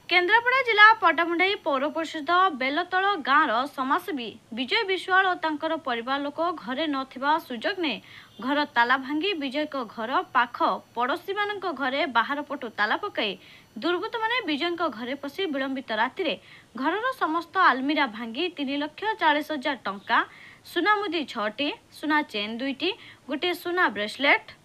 केन्द्रापड़ा जिला पटामुंडाई पौर परिषद बेलतल गाँवर समाजसेवी विजय विश्वाल और तांकर परिवार लोक घरे नथिबा सुजोग ने घर ताला भांगी विजय को घर पाख पड़ोशी मान घरे बाहर पटु ताला पकाई दुर्बृत्त माने विजय घरे पशि विलंबित राति घरर समस्त आलमीरा भांगी 3,40,000 टंका सुना मुदी 6टी सुना चेन 2टी गोटे सुना ब्रेसलेट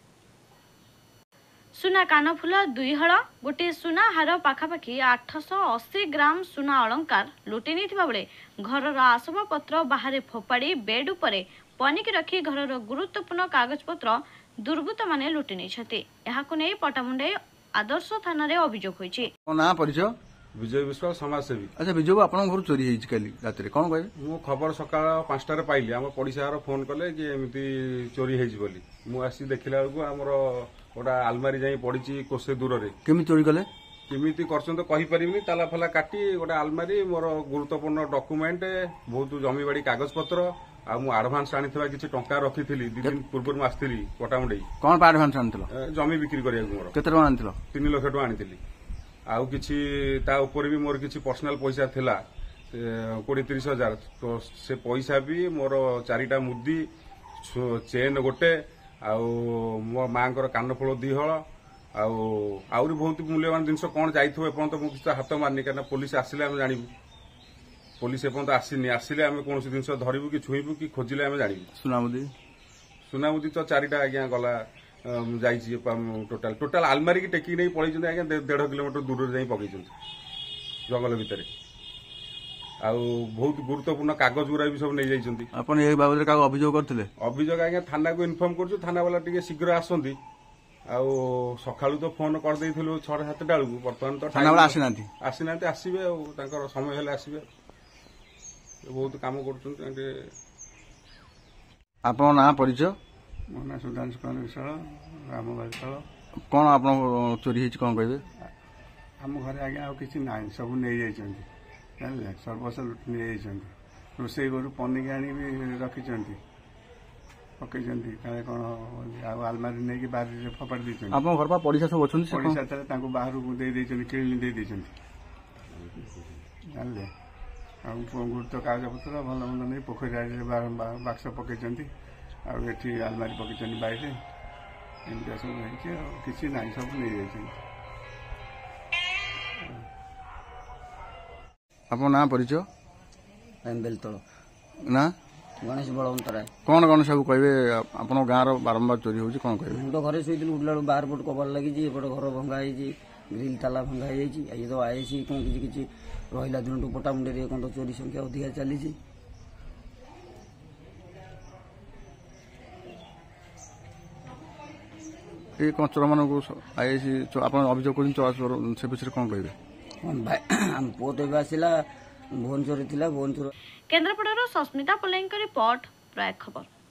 सुना कानफुल 2 हल गोटे सुना हार पाखापाखि 880 ग्राम सुना अलंकार लुटि नहीं बेले घरर आसबाबपत्र बाहर फोपाड़ी बेड उपरे पनिकी रखी घरर गुरुत्वपूर्ण कागजपत्र दुर्बृत्त माने लुटि नहीं पटामुंडाई आदर्श थाना रे अभियोग होइछि। ना परिचय विजय विश्वाल समाजसेवी। अच्छा विजय आपन घर चोरी होइछि काली रात रे कोन कहबे? मु खबर सकाळ 5टा रे पाइली हम पड़िसार फोन कले जे एमिति चोरी हेछि बोली मु आसी देखिला बेलको हमर ओटा अलमारी जाई पड़िछि कोसे दूर रे। केमि चोरी कले केमिति करछन तो कहि परिबिनी ताला फला काटी ओटा अलमारी मोर गुरुत्वपूर्ण डॉक्यूमेंट बहुत जमी बाड़ी कागज पत्र आ मु एडवांस आनिथिबा किछि टंका रखिथिली 2 दिन पूर्व मु आस्थिली पटामुंडई। कोन पा एडवांस आनिथिलो? जमी बिक्री करिया मोर केते टका आनिथिलो? 3 लाख टका आनिथिली। आउ किछि ता ऊपर भी मोर किछि पर्सनल पैसा थिला 20-30 हजार तो से पैसा भी मोर 4टा मुदी चेन गोटे आउ मो मांकर कानफुल 2 हल आउरी बहुत मूल्यवान जिनस कौन जाइथो एपन तो मु किछ हाथ मारनी कारण पुलिस आसिले हम जानिबु पुलिस एपन तो आसीनी आसिले हम कोनसी जिनस धरिबु कि छुइबु कि खोजिले हम जानिबु। सुनामुदी तो 4टा आज्ञा गला जाइछि टोटल अलमारी की टेकी नहीं पळै जंत आज्ञा 1.5 किलोमीटर दूर जाई पकै जंत जंगल भितरे आउ बहुत गुरुत्वपूर्ण कागज गुरा भी सब नहीं जाइछंती। अपन ए बाबत रे का अभियोग करथिले? अभियोग आज्ञा थाना को इन्फॉर्म करछु थाना वाला टिके शीघ्र आसंती आउ सकाळू तो फोन कर देइथिलु 6-7 टा बेलू वर्तमान तो थाना वाला आसिनांती आसीबे आ तांकर समय हेले आसीबे बहुत काम करछंती। आपन ना परिचय? मोना सुधांशु कुमार विशाल राम बारितल। कौन आप चोरी होइछि कोन कहबे? आम घरे आज्ञा आउ किछि नाही सब नहीं जाइछंती जानले सर्वस्व लुटि नहीं जाइछंती रोसई घर पनिकी आनी भी रखिछंती पकईछंती काले कोन आ अलमारी नै कि बाहर रे फपाड़ दिछंती। आपन घर पा पड़िसा सब अछंती से पड़िसा तरे तांको बाहर को दे देछंती किळी दे देछंती जानले आ गुरुत्व कागज पत्र भल मंद नै पोखरी बाक्स पकईछंती आ एठी अलमारी पकईछंती बाइरे एमतिया सब है किछि नाही सब नहीं जाइछंती। आपन ना परिचय? बेलतल ना गणेश बलवंत राय। कौन सब कहबे आपन गाँव रो बारंबार चोरी होउछि कोन कहबे? हम तो घरे शोइथिलु उठला बाहर पट कबाड़ लागि जे एपट घर भंगा होई जे ग्रिल ताला भंगा होई जे ए तो आईसी कोन किछि रहिला दिन पटामुंडे रे कोन तो चोरी संख्या अधिक चली जे। ए कोन चोर मानको आईसी आपन अभियोग कोन चोर से विषय कोन कहबे? हम पोत आसिला भुवनेश्वर थिला भुवनेश्वर। केन्द्रापड़ार सस्मिता पल्लईଙ୍କ रिपोर्ट प्राय खबर।